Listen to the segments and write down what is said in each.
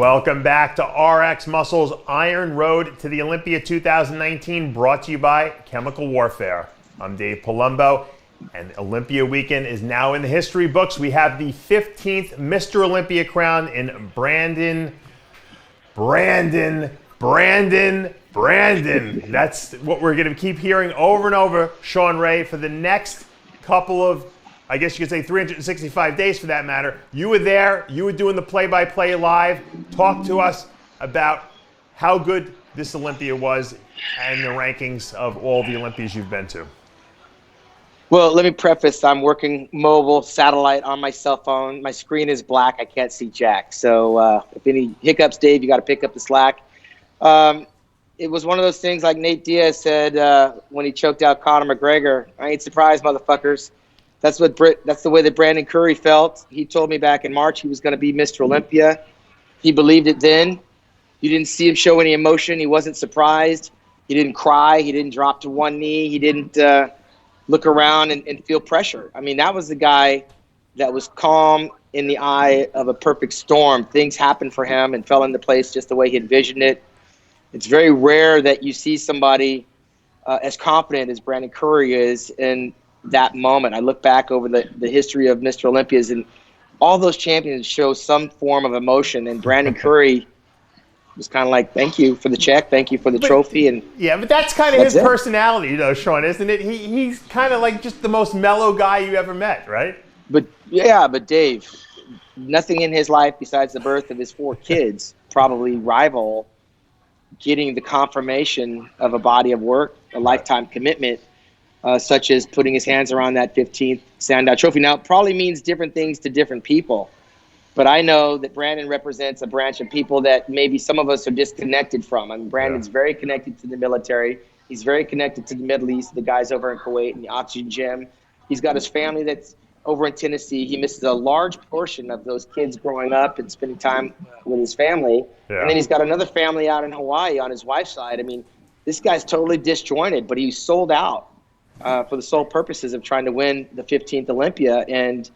Welcome back to RX Muscle's Iron Road to the Olympia 2019, brought to you by Chemical Warfare. I'm Dave Palumbo, and Olympia weekend is now in the history books. We have the 15th Mr. Olympia crown in Brandon. That's what we're going to keep hearing over and over, Shawn Ray, for the next couple of, I guess you could say 365 days for that matter. You were there. You were doing the play-by-play live. Talk to us about how good this Olympia was and the rankings of all the Olympias you've been to. Well, let me preface. I'm working mobile satellite on my cell phone. My screen is black. I can't see jack. So if any hiccups, Dave, you got to pick up the slack. It was one of those things like Nate Diaz said when he choked out Conor McGregor. I ain't surprised, motherfuckers. That's the way that Brandon Curry felt. He told me back in March he was going to be Mr. Olympia. He believed it then. You didn't see him show any emotion. He wasn't surprised. He didn't cry. He didn't drop to one knee. He didn't look around and feel pressure. I mean, that was the guy that was calm in the eye of a perfect storm. Things happened for him and fell into place just the way he envisioned it. It's very rare that you see somebody as confident as Brandon Curry is in that moment. I look back over the history of Mr. Olympias, and all those champions show some form of emotion, and Brandon Curry was kind of like, thank you for the check, thank you for the trophy. And yeah, but that's kind of his personality, though, Shawn, isn't it? He's kind of like just the most mellow guy you ever met, right? But Dave, nothing in his life besides the birth of his 4 kids probably rival getting the confirmation of a body of work, a lifetime commitment, such as putting his hands around that 15th Sandow Trophy. Now, it probably means different things to different people, but I know that Brandon represents a branch of people that maybe some of us are disconnected from. I mean, Brandon's very connected to the military. He's very connected to the Middle East, the guys over in Kuwait and the Oxygen Gym. He's got his family that's over in Tennessee. He misses a large portion of those kids growing up and spending time with his family. Yeah. And then he's got another family out in Hawaii on his wife's side. I mean, this guy's totally disjointed, but he's sold out for the sole purposes of trying to win the 15th Olympia. And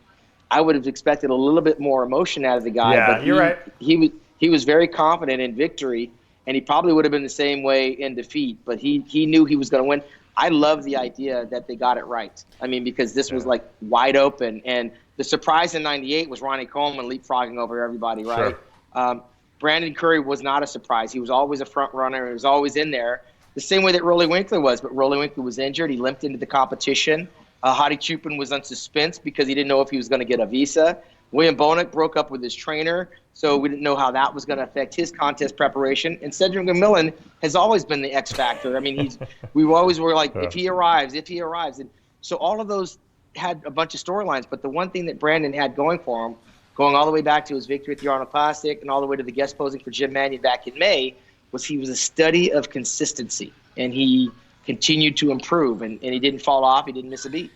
I would have expected a little bit more emotion out of the guy. Yeah, but you're right. He was very confident in victory, and he probably would have been the same way in defeat. But he knew he was going to win. I love the idea that they got it right. I mean, because this was like wide open. And the surprise in '98 was Ronnie Coleman leapfrogging over everybody, right? Sure. Brandon Curry was not a surprise. He was always a front runner. He was always in there, the same way that Rolly Winkler was. But Rolly Winkler was injured. He limped into the competition. Hadi Chupin was on suspense because he didn't know if he was going to get a visa. William Bonac broke up with his trainer, so we didn't know how that was going to affect his contest preparation. And Cedric McMillan has always been the X factor. I mean, we always were like, if he arrives. And so all of those had a bunch of storylines. But the one thing that Brandon had going for him, going all the way back to his victory at the Arnold Classic and all the way to the guest posing for Jim Mannion back in May, was he was a study of consistency. And he continued to improve, and he didn't fall off. He didn't miss a beat.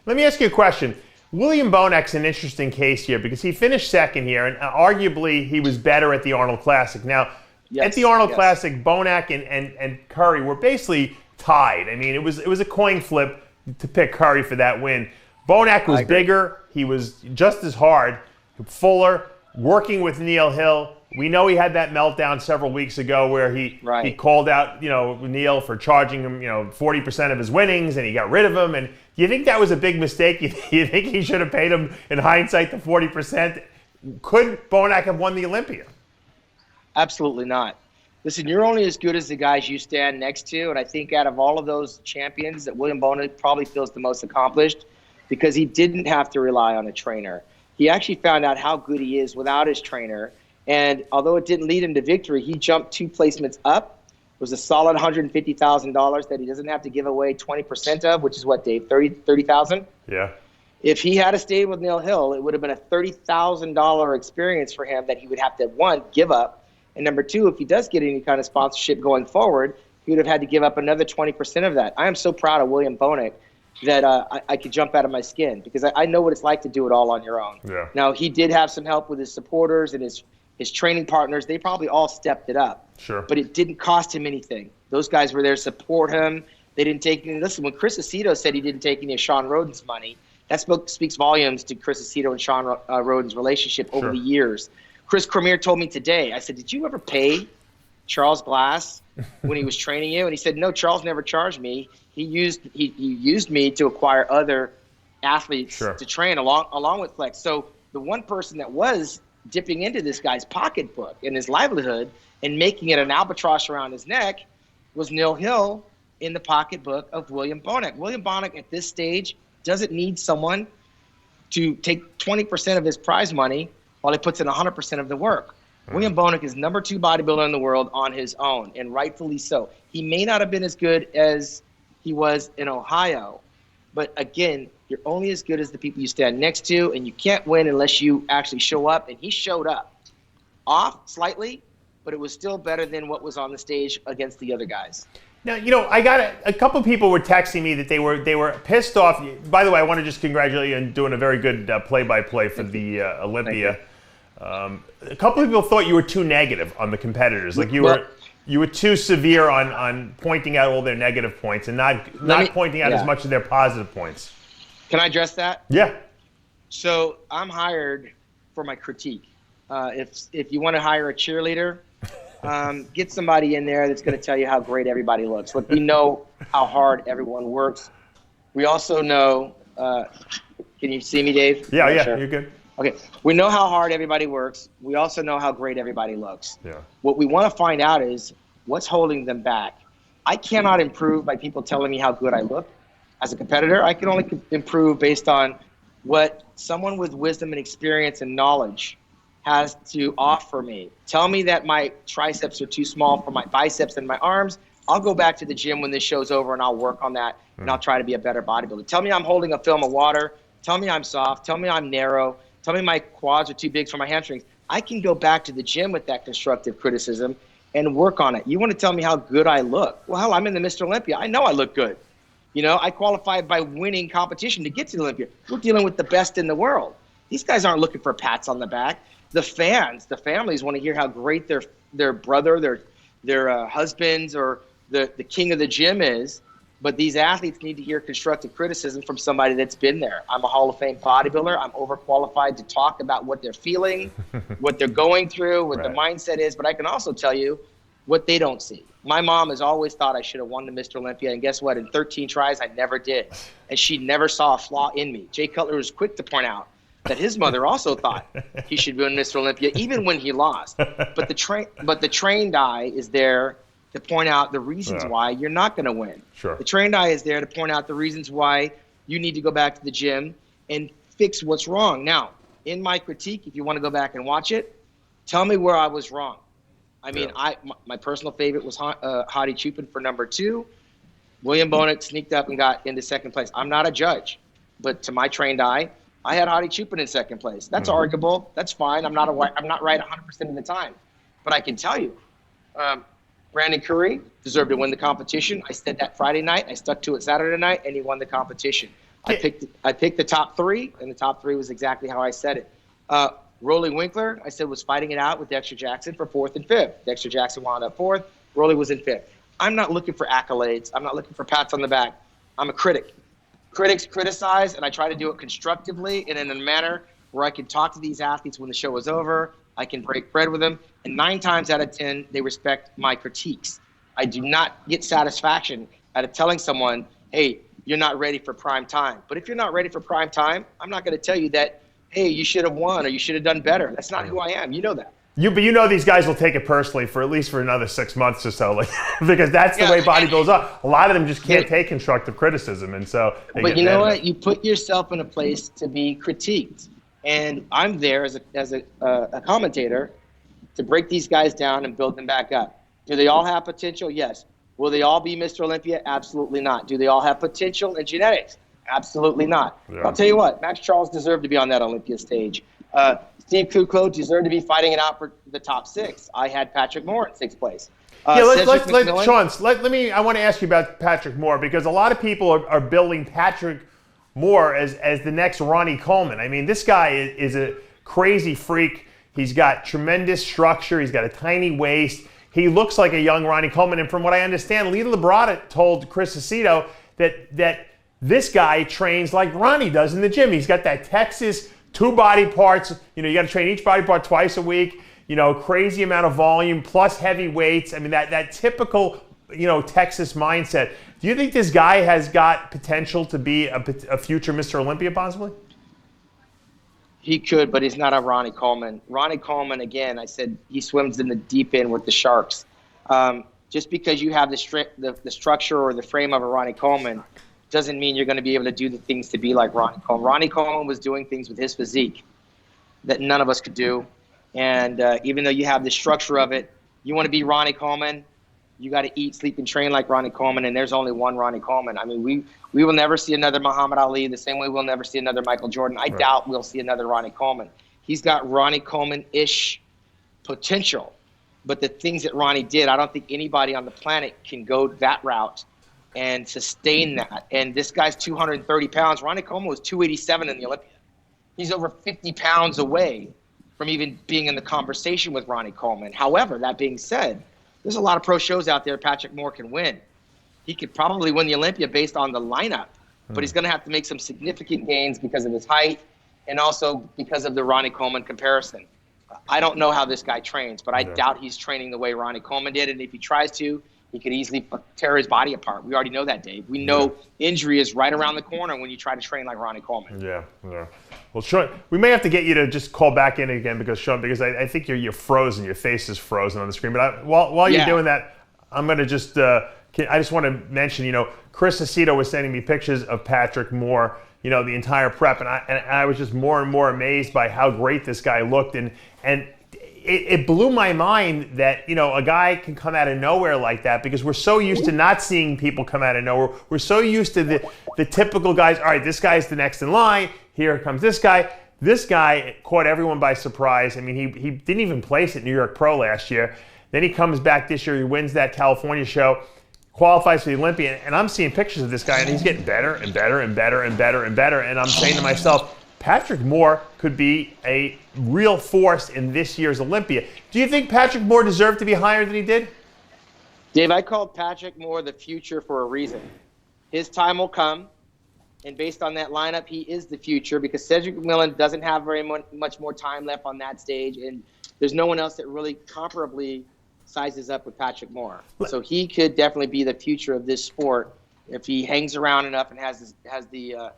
Let me ask you a question. William Bonac's an interesting case here because he finished second here, and arguably he was better at the Arnold Classic. Now, at the Arnold Classic, Bonac and Curry were basically tied. I mean, it was a coin flip to pick Curry for that win. Bonac was bigger. He was just as hard, fuller, working with Neil Hill. We know he had that meltdown several weeks ago where he called out, Neil for charging him, 40% of his winnings, and he got rid of him. And do you think that was a big mistake? You think he should have paid him, in hindsight, the 40%? Could Bonac have won the Olympia? Absolutely not. Listen, you're only as good as the guys you stand next to, and I think out of all of those champions that William Bonac probably feels the most accomplished because he didn't have to rely on a trainer. He actually found out how good he is without his trainer. And although it didn't lead him to victory, he jumped 2 placements up. It was a solid $150,000 that he doesn't have to give away 20% of, which is what, Dave, $30,000? Yeah. If he had stayed with Neil Hill, it would have been a $30,000 experience for him that he would have to, 1, give up. And number 2, if he does get any kind of sponsorship going forward, he would have had to give up another 20% of that. I am so proud of William Bonac that I could jump out of my skin because I know what it's like to do it all on your own. Yeah. Now, he did have some help with his supporters and his training partners. They probably all stepped it up. Sure. But it didn't cost him anything. Those guys were there to support him. They didn't take any. Listen, when Chris Aceto said he didn't take any of Sean Roden's money, that speaks volumes to Chris Aceto and Sean Roden's relationship over the years. Chris Cormier told me today, I said, did you ever pay Charles Glass when he was training you? And he said, no, Charles never charged me. He used me to acquire other athletes to train along with Flex. So the one person that was dipping into this guy's pocketbook and his livelihood and making it an albatross around his neck was Neil Hill in the pocketbook of William Bonac. William Bonac at this stage doesn't need someone to take 20% of his prize money while he puts in 100% of the work. William Bonac is number 2 bodybuilder in the world on his own, and rightfully so. He may not have been as good as he was in Ohio, but again, you're only as good as the people you stand next to, and you can't win unless you actually show up, and he showed up. Off slightly, but it was still better than what was on the stage against the other guys. Now, I got a couple of people were texting me that they were pissed off. By the way, I want to just congratulate you on doing a very good play-by-play for the Olympia. A couple of people thought you were too negative on the competitors. Like you were too severe on pointing out all their negative points and not pointing out as much of their positive points. Can I address that? Yeah. So I'm hired for my critique. If you want to hire a cheerleader, get somebody in there that's going to tell you how great everybody looks. Look, we know how hard everyone works. We also know, can you see me, Dave? Yeah, sure. You're good. Okay, we know how hard everybody works. We also know how great everybody looks. Yeah. What we want to find out is what's holding them back. I cannot improve by people telling me how good I look. As a competitor, I can only improve based on what someone with wisdom and experience and knowledge has to offer me. Tell me that my triceps are too small for my biceps and my arms. I'll go back to the gym when this show's over and I'll work on that and I'll try to be a better bodybuilder. Tell me I'm holding a film of water. Tell me I'm soft. Tell me I'm narrow. Tell me my quads are too big for my hamstrings. I can go back to the gym with that constructive criticism and work on it. You want to tell me how good I look? Well, hell, I'm in the Mr. Olympia. I know I look good. I qualified by winning competition to get to the Olympia. We're dealing with the best in the world. These guys aren't looking for pats on the back. The families want to hear how great their brother, their husbands, or the king of the gym is. But these athletes need to hear constructive criticism from somebody that's been there. I'm a Hall of Fame bodybuilder. I'm overqualified to talk about what they're feeling, what they're going through, what the mindset is. But I can also tell you what they don't see. My mom has always thought I should have won the Mr. Olympia. And guess what? In 13 tries, I never did. And she never saw a flaw in me. Jay Cutler was quick to point out that his mother also thought he should win Mr. Olympia, even when he lost. But the trained eye is there to point out the reasons why you're not going to win. Sure. The trained eye is there to point out the reasons why you need to go back to the gym and fix what's wrong. Now, in my critique, if you want to go back and watch it, tell me where I was wrong. I mean, my personal favorite was Hadi Chupin for number 2. William Bonac sneaked up and got into second place. I'm not a judge, but to my trained eye, I had Hadi Chupin in second place. That's arguable. That's fine. I'm not right 100% of the time. But I can tell you, Brandon Curry deserved to win the competition. I said that Friday night. I stuck to it Saturday night, and he won the competition. I picked the top 3, and the top 3 was exactly how I said it. Rolly Winkler, I said, was fighting it out with Dexter Jackson for 4th and 5th. Dexter Jackson wound up 4th. Rolly was in 5th. I'm not looking for accolades. I'm not looking for pats on the back. I'm a critic. Critics criticize, and I try to do it constructively and in a manner where I can talk to these athletes when the show is over. I can break bread with them. And 9 times out of 10, they respect my critiques. I do not get satisfaction out of telling someone, hey, you're not ready for prime time. But if you're not ready for prime time, I'm not going to tell you that, hey, you should have won or you should have done better. That's not who I am. You know that. But you know these guys will take it personally for at least for another 6 months or so, like because that's the way bodybuilders are. A lot of them just can't take constructive criticism, and so. But you know what? You put yourself in a place to be critiqued, and I'm there as a commentator to break these guys down and build them back up. Do they all have potential? Yes. Will they all be Mr. Olympia? Absolutely not. Do they all have potential and genetics? Absolutely not. Yeah. I'll tell you what, Max Charles deserved to be on that Olympia stage. Steve Kuko deserved to be fighting it out for the top 6. I had Patrick Moore in 6th place. Sean, I want to ask you about Patrick Moore because a lot of people are building Patrick Moore as the next Ronnie Coleman. I mean, this guy is a crazy freak. He's got tremendous structure. He's got a tiny waist. He looks like a young Ronnie Coleman. And from what I understand, Lita Labrada told Chris Aceto that this guy trains like Ronnie does in the gym. He's got that Texas 2 body parts. You know, you got to train each body part twice a week. You know, crazy amount of volume plus heavy weights. I mean, that typical, you know, Texas mindset. Do you think this guy has got potential to be a future Mr. Olympia possibly? He could, but he's not a Ronnie Coleman. Ronnie Coleman, again, I said he swims in the deep end with the sharks. Just because you have the structure or the frame of a Ronnie Coleman doesn't mean you're going to be able to do the things to be like Ronnie Coleman. Ronnie Coleman was doing things with his physique that none of us could do. And even though you have the structure of it, you want to be Ronnie Coleman, you got to eat, sleep, and train like Ronnie Coleman, and there's only one Ronnie Coleman. I mean, we will never see another Muhammad Ali the same way we'll never see another Michael Jordan. I doubt we'll see another Ronnie Coleman. He's got Ronnie Coleman-ish potential, but the things that Ronnie did, I don't think anybody on the planet can go that route and sustain that. And this guy's 230 pounds. Ronnie Coleman was 287 in the Olympia. He's over 50 pounds away from even being in the conversation with Ronnie Coleman. However, that being said, there's a lot of pro shows out there Patrick Moore can win. He could probably win the Olympia based on the lineup, but he's going to have to make some significant gains because of his height and also because of the Ronnie Coleman comparison. I don't know how this guy trains, but I doubt he's training the way Ronnie Coleman did. And if he tries to, he could easily tear his body apart. We already know that, Dave. We know injury is right around the corner when you try to train like Ronnie Coleman. Yeah. Well, Shawn, we may have to get you to just call back in again because I think you're frozen. Your face is frozen on the screen. But while you're doing that, I'm going to just I just want to mention, you know, Chris Aceto was sending me pictures of Patrick Moore, you know, the entire prep, and I was just more and more amazed by how great this guy looked, and it blew my mind that, you know, a guy can come out of nowhere like that because we're so used to not seeing people come out of nowhere. We're so used to the typical guys. All right, this guy's the next in line. Here comes this guy. This guy caught everyone by surprise. I mean, he didn't even place at New York Pro last year. Then he comes back this year. He wins that California show, qualifies for the Olympia, and I'm seeing pictures of this guy, and he's getting better and better and better and better and better. And I'm saying to myself, Patrick Moore could be a real force in this year's Olympia. Do you think Patrick Moore deserved to be higher than he did? Dave, I called Patrick Moore the future for a reason. His time will come, and based on that lineup, he is the future because Cedric McMillan doesn't have very much more time left on that stage, and there's no one else that really comparably sizes up with Patrick Moore. So he could definitely be the future of this sport if he hangs around enough and has the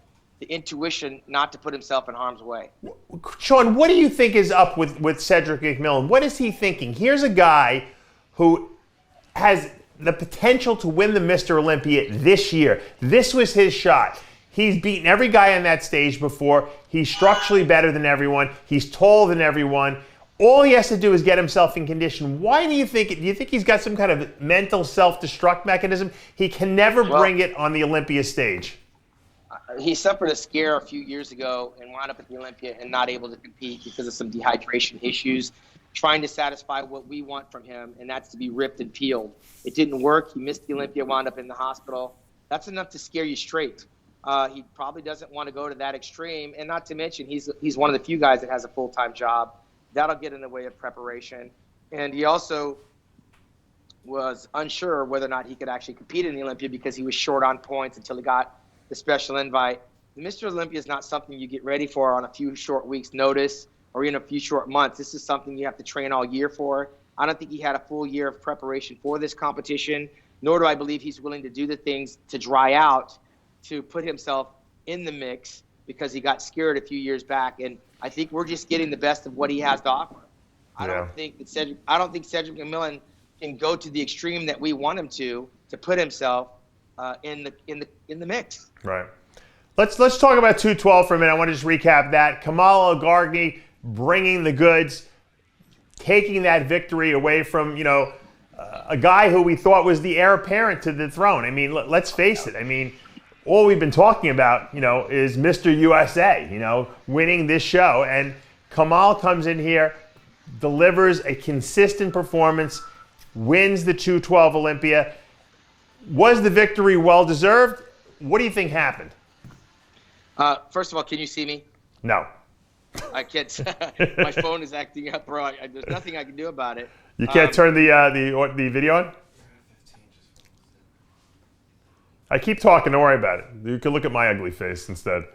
intuition not to put himself in harm's way. Shawn, what do you think is up with Cedric McMillan? What is he thinking? Here's a guy who has the potential to win the Mr. Olympia this year. This was his shot. He's beaten every guy on that stage before. He's structurally better than everyone. He's taller than everyone. All he has to do is get himself in condition. Why do you think he's got some kind of mental self-destruct mechanism? He can never bring it on the Olympia stage. He suffered a scare a few years ago and wound up at the Olympia and not able to compete because of some dehydration issues, trying to satisfy what we want from him, and that's to be ripped and peeled. It didn't work. He missed the Olympia, wound up in the hospital. That's enough to scare you straight. He probably doesn't want to go to that extreme, and not to mention he's one of the few guys that has a full-time job. That'll get in the way of preparation. And he also was unsure whether or not he could actually compete in the Olympia because he was short on points until he got the special invite. The Mr. Olympia is not something you get ready for on a few short weeks' notice or in a few short months. This is something you have to train all year for. I don't think he had a full year of preparation for this competition, nor do I believe he's willing to do the things to dry out to put himself in the mix because he got scared a few years back. And I think we're just getting the best of what he has to offer. I don't think Cedric McMillan can go to the extreme that we want him to put himself in the mix. Right. Let's talk about 212 for a minute. I want to just recap that. Kamal El-Gargni bringing the goods, taking that victory away from, you know, a guy who we thought was the heir apparent to the throne. I mean, let's face it. I mean, all we've been talking about, you know, is Mr. USA, you know, winning this show. And Kamal comes in here, delivers a consistent performance, wins the 212 Olympia. Was the victory well-deserved? What do you think happened? First of all, can you see me? No. I can't. My phone is acting up, bro. There's nothing I can do about it. You can't turn the video on? I keep talking. Don't worry about it. You can look at my ugly face instead.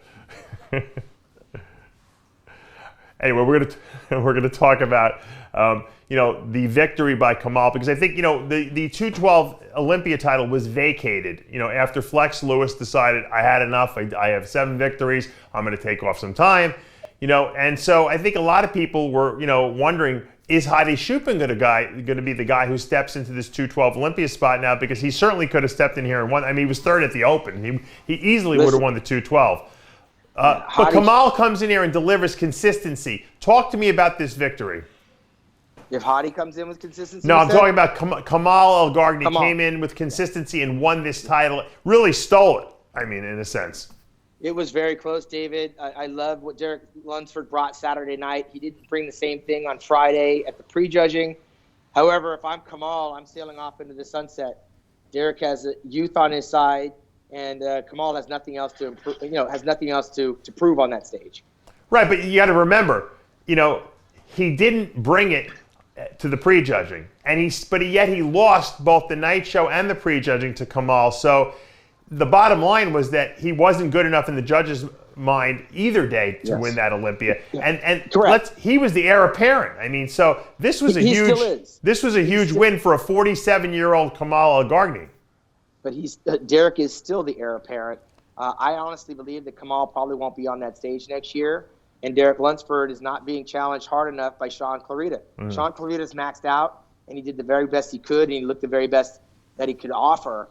Anyway, we're gonna talk about the victory by Kamal, because I think the 212 Olympia title was vacated after Flex Lewis decided I had enough. I have 7 victories. I'm going to take off some time. And so I think a lot of people were wondering, is Hadi Choopan going to be the guy who steps into this 212 Olympia spot now? Because he certainly could have stepped in here and won. I mean, he was third at the Open. He easily would have won the 212. But Kamal comes in here and delivers consistency. Talk to me about this victory. If Hadi comes in with consistency? No, I'm talking about Kamal El-Gargni came in with consistency and won this title. Really stole it, I mean, in a sense. It was very close, David. I love what Derek Lunsford brought Saturday night. He didn't bring the same thing on Friday at the prejudging. However, if I'm Kamal, I'm sailing off into the sunset. Derek has youth on his side, and Kamal has nothing else to improve. Has nothing else to prove on that stage. Right, but you got to remember, he didn't bring it to the prejudging, but yet he lost both the night show and the prejudging to Kamal. So the bottom line was that he wasn't good enough in the judges' mind either day to win that Olympia. Yeah. And he was the heir apparent. I mean, so this was a huge win for a 47-year-old Kamal El-Gargni. But Derek is still the heir apparent. I honestly believe that Kamal probably won't be on that stage next year, and Derek Lunsford is not being challenged hard enough by Shawn Clarida. Shawn Clarida's maxed out, and he did the very best he could, and he looked the very best that he could offer.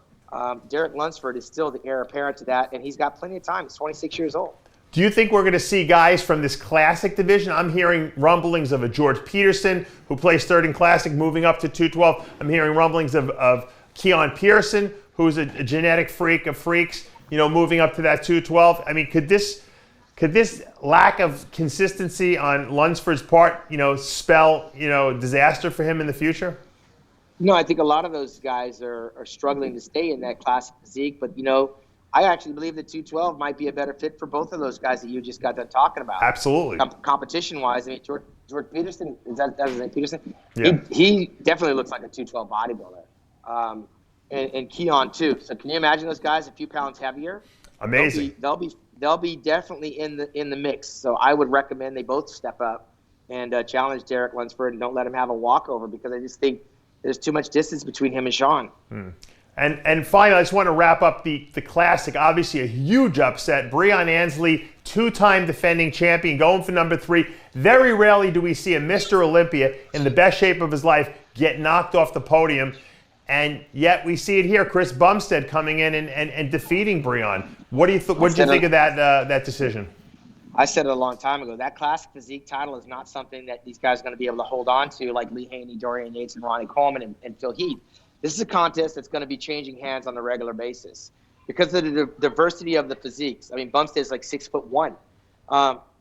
Derek Lunsford is still the heir apparent to that, and he's got plenty of time. He's 26 years old. Do you think we're going to see guys from this Classic division? I'm hearing rumblings of a George Peterson, who plays third in Classic, moving up to 212. I'm hearing rumblings of Keon Pearson, who's a genetic freak of freaks, moving up to that 212. I mean, could this lack of consistency on Lunsford's part, spell, disaster for him in the future? No, I think a lot of those guys are struggling to stay in that Classic physique. But, I actually believe that 212 might be a better fit for both of those guys that you just got done talking about. Absolutely. Competition-wise, I mean, George Peterson, is that his name, Peterson? Yeah. He definitely looks like a 212 bodybuilder. And Keon, too. So can you imagine those guys a few pounds heavier? Amazing. They'll be definitely in the mix. So I would recommend they both step up and challenge Derek Lunsford and don't let him have a walkover, because I just think there's too much distance between him and Shawn. And finally, I just want to wrap up the Classic. Obviously, a huge upset. Breon Ansley, 2-time defending champion, going for number 3. Very rarely do we see a Mr. Olympia in the best shape of his life get knocked off the podium. And yet we see it here. Chris Bumstead coming in and defeating Breon. What did you think of that decision? I said it a long time ago. That Classic physique title is not something that these guys are going to be able to hold on to, like Lee Haney, Dorian Yates, and Ronnie Coleman and Phil Heath. This is a contest that's going to be changing hands on a regular basis because of the diversity of the physiques. I mean, Bumstead's like 6'1",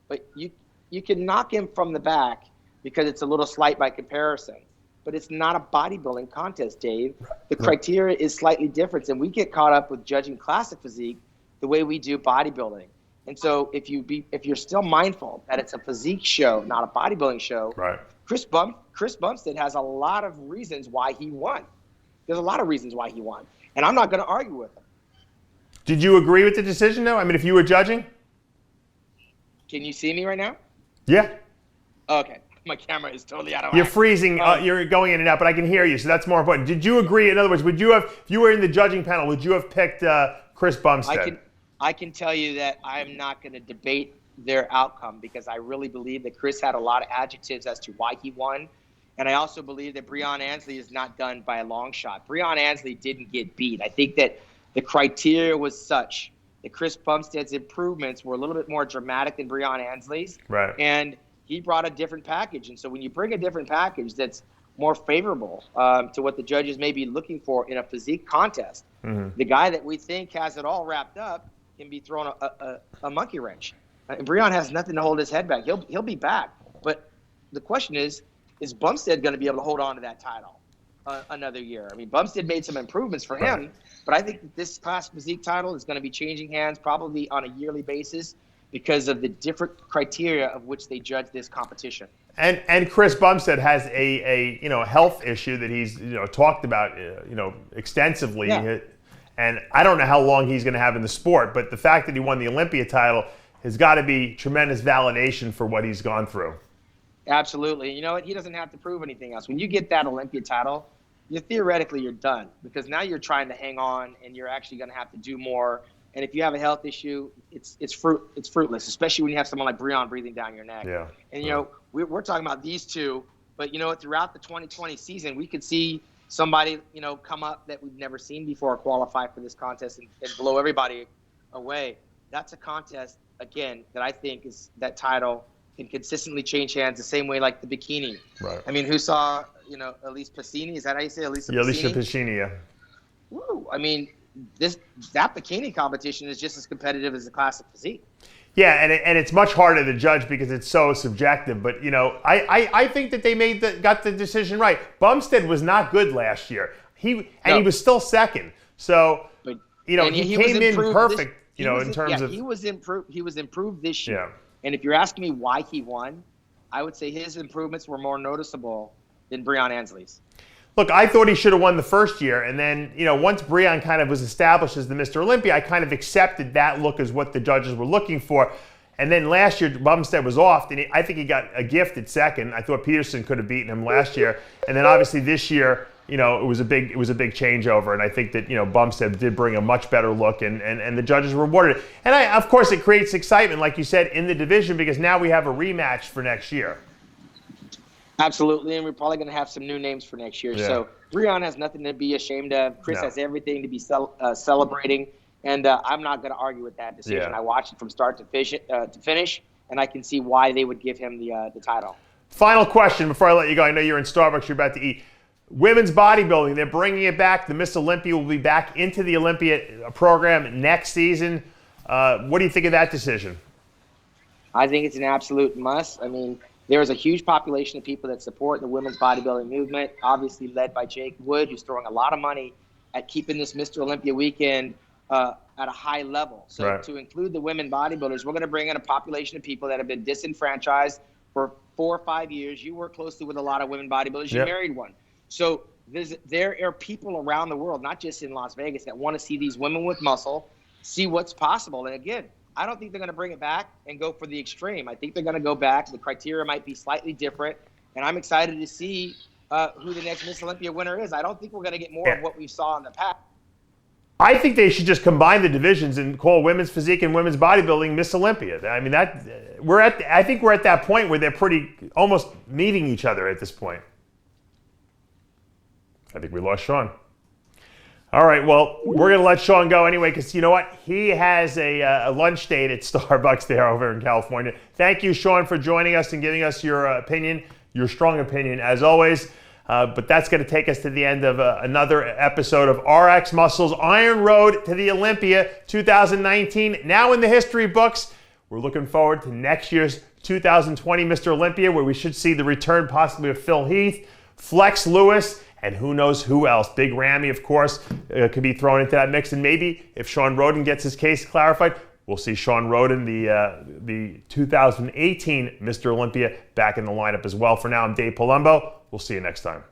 but you can knock him from the back because it's a little slight by comparison. But it's not a bodybuilding contest, Dave. The criteria is slightly different, and we get caught up with judging Classic physique the way we do bodybuilding. And so if you're still mindful that it's a physique show, not a bodybuilding show, right? Chris Bumstead has a lot of reasons why he won. There's a lot of reasons why he won, and I'm not going to argue with him. Did you agree with the decision, though? I mean, if you were judging? Can you see me right now? Yeah. Okay. My camera is totally out of You're freezing. You're going in and out, but I can hear you, so that's more important. Did you agree? In other words, would you have, if you were in the judging panel, would you have picked Chris Bumstead? I can tell you that I'm not going to debate their outcome, because I really believe that Chris had a lot of adjectives as to why he won. And I also believe that Breon Ansley is not done by a long shot. Breon Ansley didn't get beat. I think that the criteria was such that Chris Bumstead's improvements were a little bit more dramatic than Breon Ansley's. Right. And he brought a different package. And so when you bring a different package that's more favorable to what the judges may be looking for in a physique contest, the guy that we think has it all wrapped up can be thrown a monkey wrench. And Breon has nothing to hold his head back. He'll be back. But the question is Bumstead going to be able to hold on to that title another year? I mean, Bumstead made some improvements for him, but I think that this Classic physique title is going to be changing hands probably on a yearly basis because of the different criteria of which they judge this competition. And Chris Bumstead has a health issue that he's talked about extensively. Yeah. And I don't know how long he's going to have in the sport, but the fact that he won the Olympia title has got to be tremendous validation for what he's gone through. Absolutely. You know what? He doesn't have to prove anything else. When you get that Olympia title, you're done, because now you're trying to hang on and you're actually going to have to do more. And if you have a health issue, it's fruitless, especially when you have someone like Breon breathing down your neck. Yeah. And, you know, we're talking about these two, but, you know, throughout the 2020 season, we could see somebody, you know, come up that we've never seen before, qualify for this contest and blow everybody away. That's a contest, again, that I think is that title can consistently change hands the same way like the bikini. Right. I mean, who saw, you know, Elise Pacini? Is that how you say Elisa Pacini? Yeah, Alicia Pacini, yeah. Woo. I mean, that bikini competition is just as competitive as the classic physique. Yeah, and it's much harder to judge because it's so subjective. But, you know, I think that they got the decision right. Bumstead was not good last year. He was still second. So, but, you know, he came in perfect, in terms of... He was improved this year. Yeah. And if you're asking me why he won, I would say his improvements were more noticeable than Breon Ansley's. Look, I thought he should have won the first year, and then, you know, once Breon kind of was established as the Mr. Olympia, I kind of accepted that look as what the judges were looking for. And then last year, Bumstead was off, and I think he got a gift at second. I thought Peterson could have beaten him last year. And then obviously this year, you know, it was a big changeover, and I think that, you know, Bumstead did bring a much better look, and the judges rewarded it. And of course, it creates excitement, like you said, in the division, because now we have a rematch for next year. Absolutely, and we're probably going to have some new names for next year. Yeah. So Breon has nothing to be ashamed of. Chris has everything to be celebrating, and I'm not going to argue with that decision. Yeah. I watched it from start to finish, and I can see why they would give him the title. Final question before I let you go. I know you're in Starbucks. You're about to eat. Women's bodybuilding, they're bringing it back. The Miss Olympia will be back into the Olympia program next season. What do you think of that decision? I think it's an absolute must. I mean, there is a huge population of people that support the women's bodybuilding movement, obviously led by Jake Wood, who's throwing a lot of money at keeping this Mr. Olympia weekend at a high level. So to include the women bodybuilders, we're going to bring in a population of people that have been disenfranchised for 4 or 5 years. You work closely with a lot of women bodybuilders. You married one. So there are people around the world, not just in Las Vegas, that want to see these women with muscle, see what's possible. And again, I don't think they're going to bring it back and go for the extreme. I think they're going to go back. The criteria might be slightly different. And I'm excited to see who the next Miss Olympia winner is. I don't think we're going to get more of what we saw in the past. I think they should just combine the divisions and call women's physique and women's bodybuilding Miss Olympia. I mean, I think we're at that point where they're pretty almost meeting each other at this point. I think we lost Shawn. All right, well, we're going to let Shawn go anyway because you know what? He has a lunch date at Starbucks there over in California. Thank you, Shawn, for joining us and giving us your opinion, your strong opinion, as always. But that's going to take us to the end of another episode of RX Muscles Iron Road to the Olympia 2019. Now in the history books, we're looking forward to next year's 2020 Mr. Olympia, where we should see the return possibly of Phil Heath, Flex Lewis, and who knows who else. Big Ramy, of course, could be thrown into that mix. And maybe if Shawn Rhoden gets his case clarified, we'll see Shawn Rhoden, the 2018 Mr. Olympia, back in the lineup as well. For now, I'm Dave Palumbo. We'll see you next time.